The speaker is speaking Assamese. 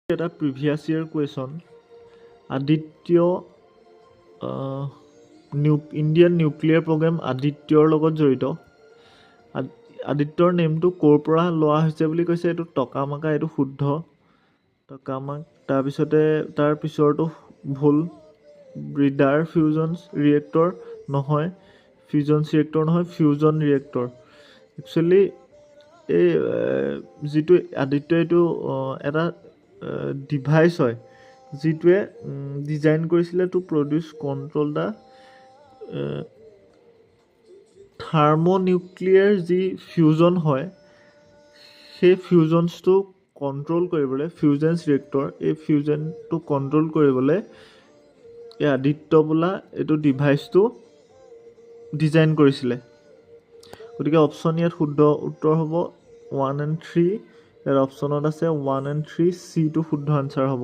এটা previous year question Aditya Indian nuclear programme আদিত্যৰ লগত জড়িত আদিত্যৰ নেমটো ক'ৰ পৰা লোৱা হৈছে বুলি কৈছে এইটো টকামাকা এইটো শুদ্ধ টকামাক তাৰপিছতে তাৰ পিছৰটো ভুল ব্ৰিডাৰ ফিউজনছ ৰিয়েক্টৰ নহয় ফিউজনছ ৰিয়েক্টৰ নহয় ফিউজন ৰিয়েক্টৰ একচুৱেলি এই যিটো আদিত্য এইটো এটা ডিভাইচ হয় যিটোৱে ডিজাইন কৰিছিলে টু প্ৰডিউচ কণ্ট্ৰল দ্য থাৰ্মোনিউক্লিয়াৰ যি ফিউজন হয় সেই ফিউজনছটো কণ্ট্ৰল কৰিবলৈ ফিউজেন্স ৰিয়েক্টৰ এই ফিউজনটো কণ্ট্ৰল কৰিবলৈ এই আদিত্য বোলা এইটো ডিভাইচটো ডিজাইন কৰিছিলে গতিকে অপশ্যন ইয়াত শুদ্ধ উত্তৰ হ'ব 1 and 3 ইয়াৰ অপশ্যনত আছে 1 and 3 চিটো শুদ্ধ আনচাৰ হ'ব